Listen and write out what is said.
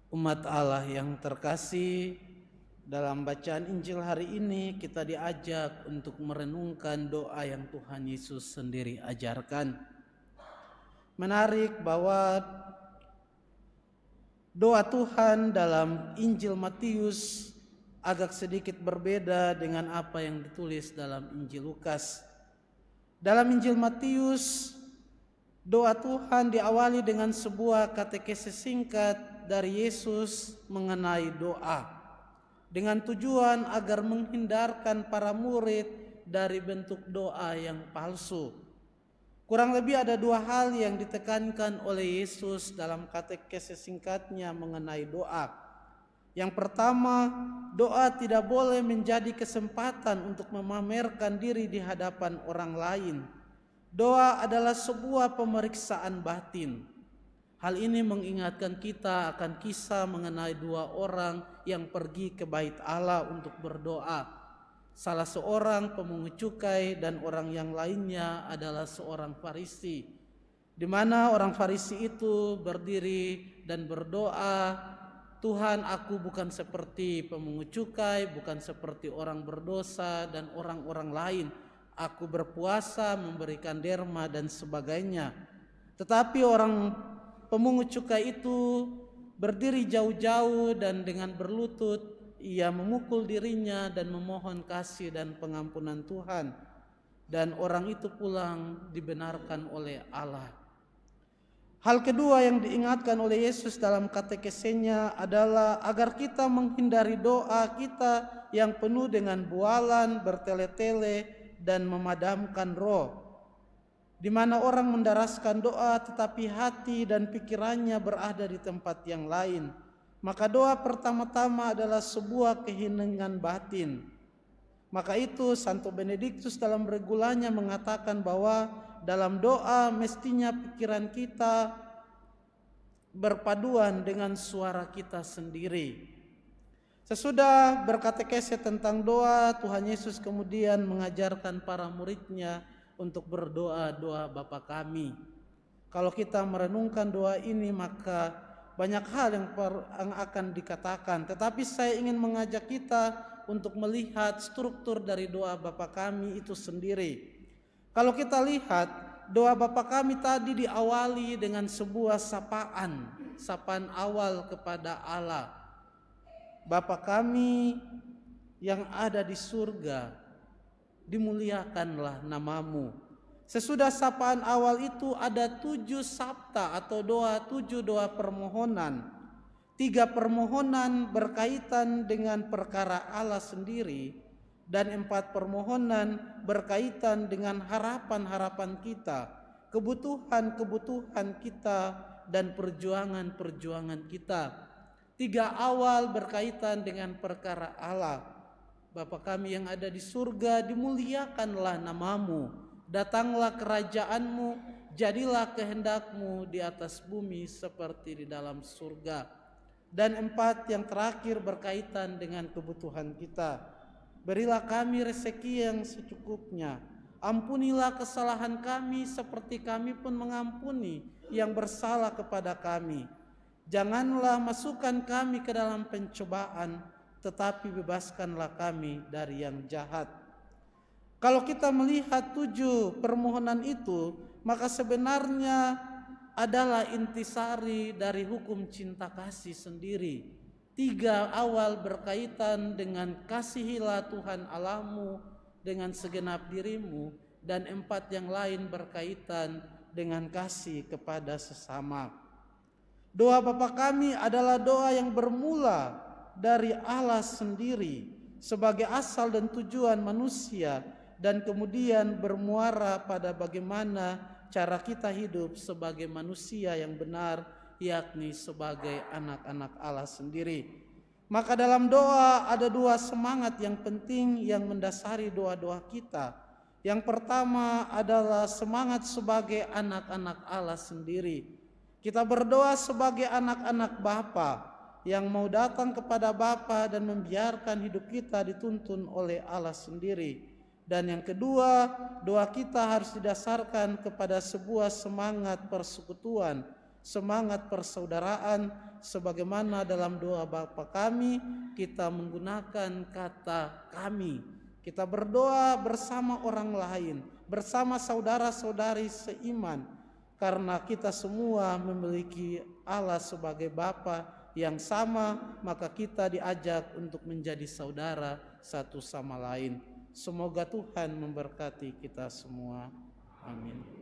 Umat Allah yang terkasih, dalam bacaan Injil hari ini kita diajak untuk merenungkan doa yang Tuhan Yesus sendiri ajarkan. Menarik bahwa doa Tuhan dalam Injil Matius agak sedikit berbeda dengan apa yang ditulis dalam Injil Lukas. Dalam Injil Matius, doa Tuhan diawali dengan sebuah katekese singkat dari Yesus mengenai doa, dengan tujuan agar menghindarkan para murid dari bentuk doa yang palsu. Kurang lebih ada dua hal yang ditekankan oleh Yesus dalam katekese singkatnya mengenai doa. Yang pertama, doa tidak boleh menjadi kesempatan untuk memamerkan diri di hadapan orang lain. Doa adalah sebuah pemeriksaan batin. Hal ini mengingatkan kita akan kisah mengenai dua orang yang pergi ke bait Allah untuk berdoa. Salah seorang pemungut cukai dan orang yang lainnya adalah seorang Farisi, di mana orang Farisi itu berdiri dan berdoa, "Tuhan, aku bukan seperti pemungut cukai, bukan seperti orang berdosa dan orang-orang lain. Aku berpuasa, memberikan derma dan sebagainya." Tetapi orang pemungut cukai itu berdiri jauh-jauh dan dengan berlutut ia memukul dirinya dan memohon kasih dan pengampunan Tuhan. Dan orang itu pulang dibenarkan oleh Allah. Hal kedua yang diingatkan oleh Yesus dalam katekesenya adalah agar kita menghindari doa kita yang penuh dengan bualan, bertele-tele, dan memadamkan roh, di mana orang mendaraskan doa tetapi hati dan pikirannya berada di tempat yang lain. Maka doa pertama-tama adalah sebuah keheningan batin. Maka itu Santo Benediktus dalam regulanya mengatakan bahwa dalam doa mestinya pikiran kita berpaduan dengan suara kita sendiri. Sesudah berkatekese tentang doa, Tuhan Yesus kemudian mengajarkan para muridnya untuk berdoa doa Bapa kami. Kalau kita merenungkan doa ini maka banyak hal yang akan dikatakan, tetapi saya ingin mengajak kita untuk melihat struktur dari doa Bapa kami itu sendiri. Kalau kita lihat, doa Bapa kami tadi diawali dengan sebuah sapaan awal kepada Allah. Bapa kami yang ada di surga, dimuliakanlah namamu. Sesudah sapaan awal itu ada 7 sabta atau 7 doa permohonan. 3 permohonan berkaitan dengan perkara Allah sendiri dan 4 permohonan berkaitan dengan harapan-harapan kita, kebutuhan-kebutuhan kita dan perjuangan-perjuangan kita. 3 awal berkaitan dengan perkara Allah. Bapa kami yang ada di surga, dimuliakanlah namamu. Datanglah kerajaanmu, jadilah kehendakmu di atas bumi seperti di dalam surga. Dan 4 yang terakhir berkaitan dengan kebutuhan kita. Berilah kami rezeki yang secukupnya. Ampunilah kesalahan kami seperti kami pun mengampuni yang bersalah kepada kami. Janganlah masukkan kami ke dalam pencobaan, tetapi bebaskanlah kami dari yang jahat. Kalau kita melihat 7 permohonan itu, maka sebenarnya adalah intisari dari hukum cinta kasih sendiri. 3 awal berkaitan dengan kasihilah Tuhan Allahmu dengan segenap dirimu, dan 4 yang lain berkaitan dengan kasih kepada sesama. Doa Bapa kami adalah doa yang bermula dari Allah sendiri sebagai asal dan tujuan manusia, dan kemudian bermuara pada bagaimana cara kita hidup sebagai manusia yang benar, yakni sebagai anak-anak Allah sendiri. Maka dalam doa ada 2 semangat yang penting yang mendasari doa-doa kita. Yang pertama adalah semangat sebagai anak-anak Allah sendiri. Kita berdoa sebagai anak-anak Bapa yang mau datang kepada Bapa dan membiarkan hidup kita dituntun oleh Allah sendiri. Dan yang kedua, doa kita harus didasarkan kepada sebuah semangat persekutuan, semangat persaudaraan, sebagaimana dalam doa Bapa kami kita menggunakan kata kami. Kita berdoa bersama orang lain, bersama saudara-saudari seiman, karena kita semua memiliki Allah sebagai Bapa yang sama, maka kita diajak untuk menjadi saudara satu sama lain. Semoga Tuhan memberkati kita semua. Amin.